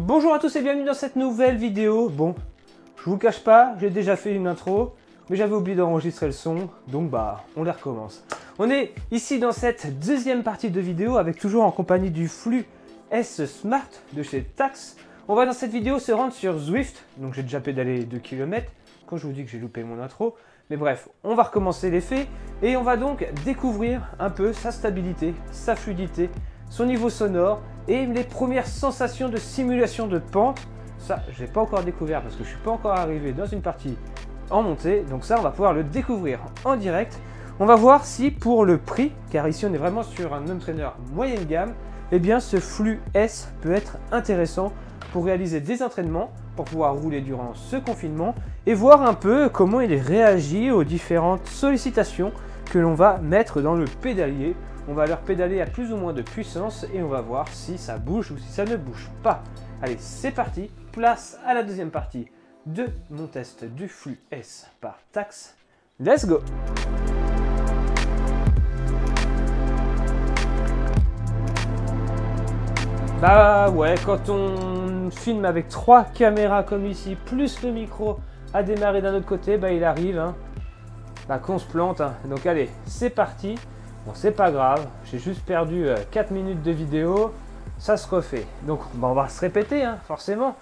Bonjour à tous et bienvenue dans cette nouvelle vidéo. Bon, je vous cache pas, j'ai déjà fait une intro, mais j'avais oublié d'enregistrer le son, donc on les recommence. On est ici dans cette deuxième partie de vidéo avec toujours en compagnie du Flux S Smart de chez Tacx. On va dans cette vidéo se rendre sur Zwift, donc j'ai déjà pédalé 2 km, quand je vous dis que j'ai loupé mon intro. Mais bref, on va recommencer les faits et on va donc découvrir un peu sa stabilité, sa fluidité, son niveau sonore et les premières sensations de simulation de pente. Ça, je n'ai pas encore découvert parce que je ne suis pas encore arrivé dans une partie en montée. Donc ça, on va pouvoir le découvrir en direct. On va voir si pour le prix, car ici on est vraiment sur un home trainer moyenne gamme, eh bien ce Flux S peut être intéressant pour réaliser des entraînements, pour pouvoir rouler durant ce confinement et voir un peu comment il réagit aux différentes sollicitations que l'on va mettre dans le pédalier. On va leur pédaler à plus ou moins de puissance et on va voir si ça bouge ou si ça ne bouge pas. Allez, c'est parti, place à la deuxième partie de mon test du Flux S par Tacx. Let's go! Bah ouais, quand on filme avec 3 caméras comme ici, plus le micro à démarrer d'un autre côté, bah il arrive qu'on se plante. Donc allez, c'est parti. Bon, c'est pas grave, j'ai juste perdu 4 minutes de vidéo, ça se refait. Donc on va se répéter, forcément.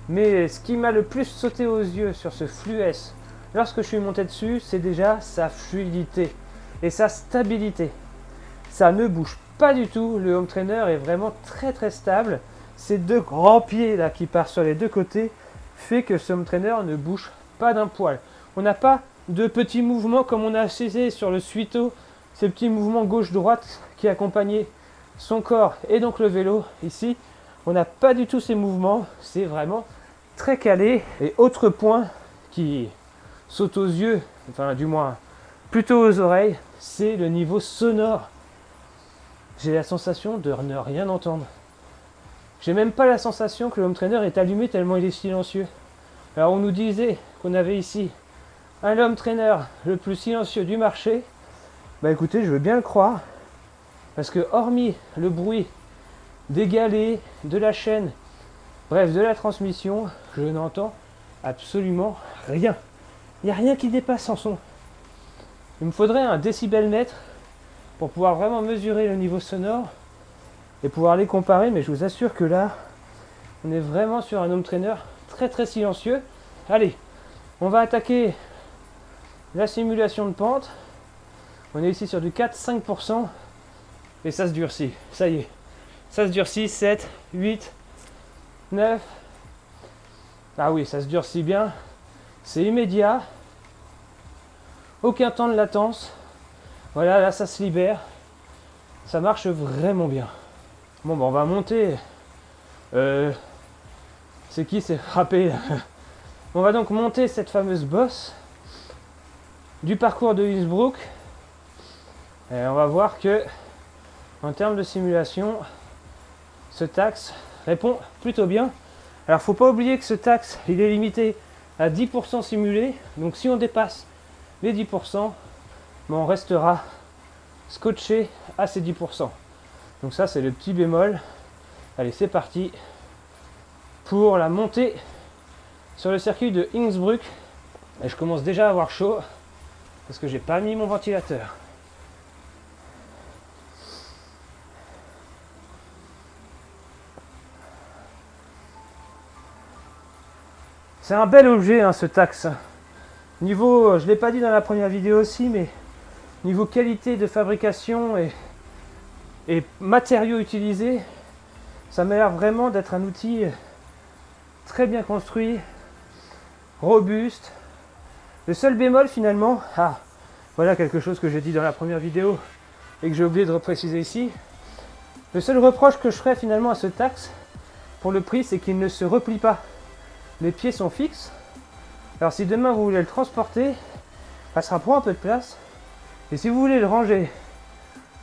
Mais ce qui m'a le plus sauté aux yeux sur ce Flux S, lorsque je suis monté dessus, c'est déjà sa fluidité et sa stabilité. Ça ne bouge pas du tout, le home trainer est vraiment très stable. Ces deux grands pieds là qui partent sur les deux côtés fait que ce home trainer ne bouge pas d'un poil. On n'a pas de petits mouvements comme on a essayé sur le Suito, ces petits mouvements gauche-droite qui accompagnaient son corps et donc le vélo. Ici, on n'a pas du tout ces mouvements, c'est vraiment très calé. Et autre point qui saute aux yeux, enfin du moins plutôt aux oreilles, c'est le niveau sonore. J'ai la sensation de ne rien entendre. J'ai même pas la sensation que le home trainer est allumé tellement il est silencieux. Alors on nous disait qu'on avait ici un home trainer le plus silencieux du marché. Bah écoutez, je veux bien le croire, parce que hormis le bruit des galets, de la chaîne, bref de la transmission, je n'entends absolument rien. Il n'y a rien qui dépasse en son. Il me faudrait un décibelmètre pour pouvoir vraiment mesurer le niveau sonore et pouvoir les comparer, mais je vous assure que là, on est vraiment sur un home trainer très silencieux. Allez, on va attaquer la simulation de pente. On est ici sur du 4-5% et ça se durcit. Ça y est, ça se durcit. 7, 8, 9. Ah oui, ça se durcit bien. C'est immédiat. Aucun temps de latence. Voilà, là ça se libère. Ça marche vraiment bien. Bon, on va monter. C'est qui s'est frappé là? On va donc monter cette fameuse bosse du parcours de Innsbruck. Et on va voir que en termes de simulation, ce Tacx répond plutôt bien. Alors faut pas oublier que ce Tacx il est limité à 10% simulé, donc si on dépasse les 10%, on restera scotché à ces 10%. Donc ça c'est le petit bémol. Allez, c'est parti pour la montée sur le circuit de Innsbruck. Et je commence déjà à avoir chaud parce que j'ai pas mis mon ventilateur. C'est un bel objet ce Tacx. Niveau, je ne l'ai pas dit dans la première vidéo aussi, mais niveau qualité de fabrication et matériaux utilisés, ça m'a l'air vraiment d'être un outil très bien construit, robuste. Le seul bémol finalement, voilà quelque chose que j'ai dit dans la première vidéo et que j'ai oublié de repréciser ici. Le seul reproche que je ferais finalement à ce Tacx pour le prix, c'est qu'il ne se replie pas. Les pieds sont fixes. Alors si demain vous voulez le transporter, ça prend un peu de place. Et si vous voulez le ranger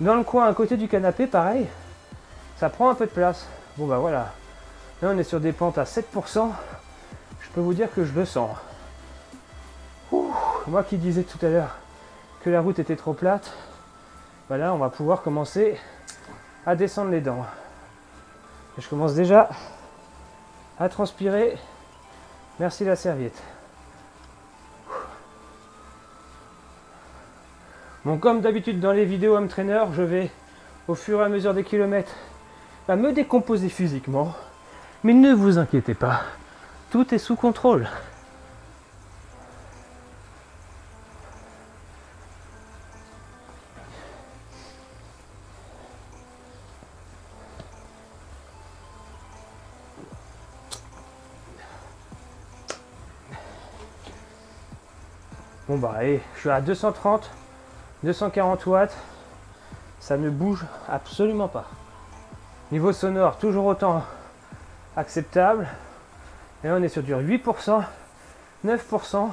dans le coin à côté du canapé, pareil, ça prend un peu de place. Bon bah voilà. Là on est sur des pentes à 7%. Je peux vous dire que je le sens. Moi qui disais tout à l'heure que la route était trop plate, voilà, on va pouvoir commencer à descendre les dents. Et je commence déjà à transpirer. Merci la serviette. Bon, comme d'habitude dans les vidéos home trainer, je vais au fur et à mesure des kilomètres me décomposer physiquement. Mais ne vous inquiétez pas, tout est sous contrôle. Bon bah allez, je suis à 230, 240 watts, ça ne bouge absolument pas. Niveau sonore, toujours autant acceptable. Et là on est sur du 8%, 9%.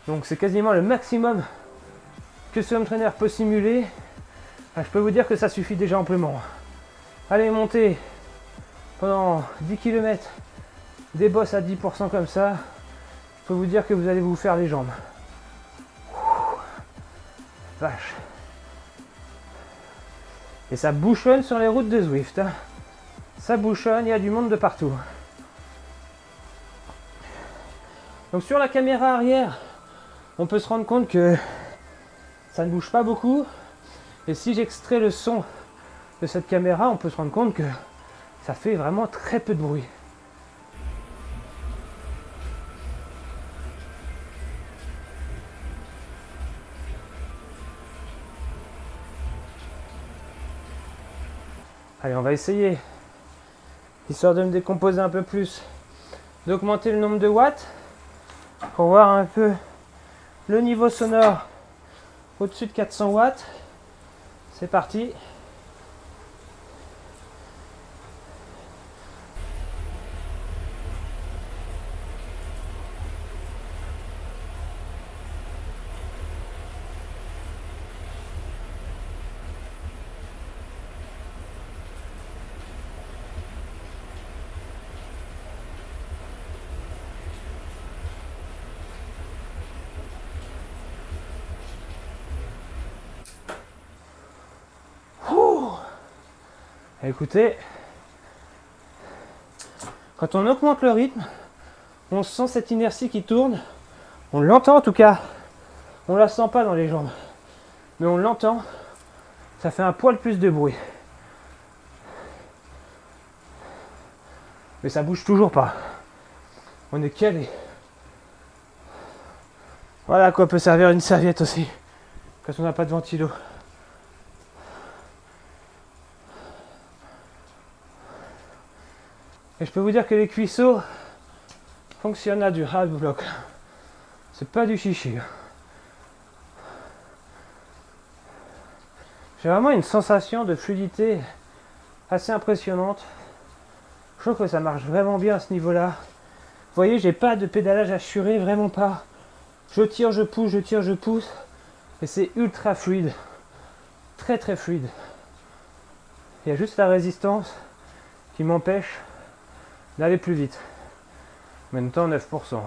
Donc c'est quasiment le maximum que ce home trainer peut simuler. Je peux vous dire que ça suffit déjà amplement. Allez, montez pendant 10 km des bosses à 10% comme ça. Je peux vous dire que vous allez vous faire les jambes. Vache. Et ça bouchonne sur les routes de Zwift. Hein. Ça bouchonne, il y a du monde de partout. Donc sur la caméra arrière, on peut se rendre compte que ça ne bouge pas beaucoup. Et si j'extrais le son de cette caméra, on peut se rendre compte que ça fait vraiment très peu de bruit. Allez, on va essayer, histoire de me décomposer un peu plus, d'augmenter le nombre de watts pour voir un peu le niveau sonore au-dessus de 400 watts. C'est parti. Écoutez, quand on augmente le rythme, on sent cette inertie qui tourne. On l'entend en tout cas. On la sent pas dans les jambes, mais on l'entend. Ça fait un poil plus de bruit. Mais ça bouge toujours pas. On est calé. Voilà à quoi peut servir une serviette aussi, quand on n'a pas de ventilo. Et je peux vous dire que les cuisseaux fonctionnent à du hard block. C'est pas du chichi. J'ai vraiment une sensation de fluidité assez impressionnante. Je trouve que ça marche vraiment bien à ce niveau-là. Vous voyez, j'ai pas de pédalage assuré, vraiment pas. Je tire, je pousse, je tire, je pousse. Et c'est ultra fluide. Très très fluide. Il y a juste la résistance qui m'empêche d'aller plus vite. En même temps, 9%.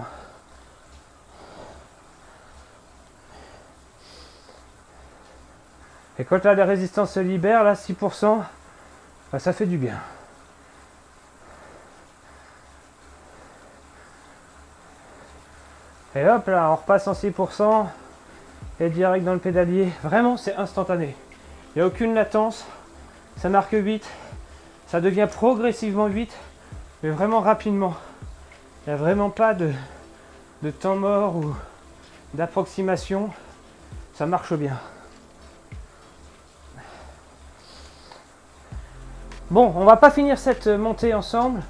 Et quand là, la résistance se libère, là, 6%, bah, ça fait du bien. Et hop, là, on repasse en 6%, et direct dans le pédalier. Vraiment, c'est instantané. Il n'y a aucune latence. Ça marque 8. Ça devient progressivement 8. Mais vraiment rapidement. Il n'y a vraiment pas de temps mort ou d'approximation. Ça marche bien. Bon, on va pas finir cette montée ensemble.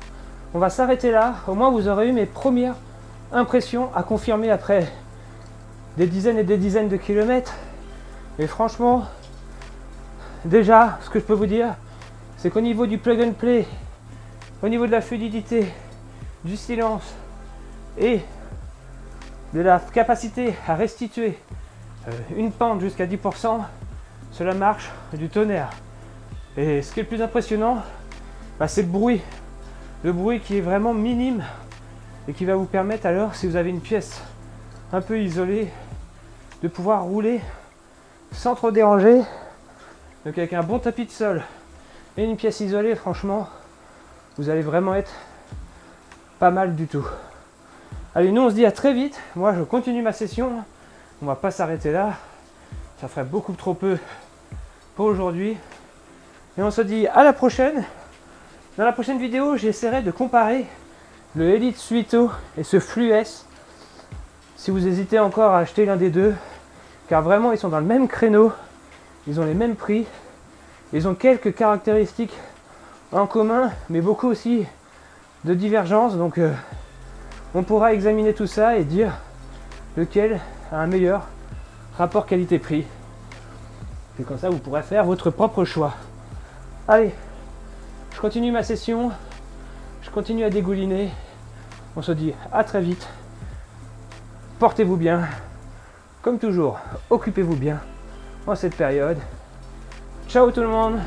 On va s'arrêter là. Au moins, vous aurez eu mes premières impressions à confirmer après des dizaines et des dizaines de kilomètres. Et franchement, déjà, ce que je peux vous dire, c'est qu'au niveau du plug and play, au niveau de la fluidité, du silence et de la capacité à restituer une pente jusqu'à 10%, cela marche du tonnerre. Et ce qui est le plus impressionnant, bah, c'est le bruit. Le bruit qui est vraiment minime et qui va vous permettre alors, si vous avez une pièce un peu isolée, de pouvoir rouler sans trop déranger. Donc avec un bon tapis de sol et une pièce isolée, franchement, vous allez vraiment être pas mal du tout. Allez, nous on se dit à très vite. Moi je continue ma session. On va pas s'arrêter là. Ça ferait beaucoup trop peu pour aujourd'hui. Et on se dit à la prochaine. Dans la prochaine vidéo, j'essaierai de comparer le Elite Suito et ce Flux S. Si vous hésitez encore à acheter l'un des deux, car vraiment ils sont dans le même créneau, ils ont les mêmes prix, ils ont quelques caractéristiques en commun, mais beaucoup aussi de divergences. Donc on pourra examiner tout ça et dire lequel a un meilleur rapport qualité-prix. Et comme ça, vous pourrez faire votre propre choix. Allez, je continue ma session, je continue à dégouliner. On se dit à très vite. Portez-vous bien. Comme toujours, occupez-vous bien en cette période. Ciao tout le monde!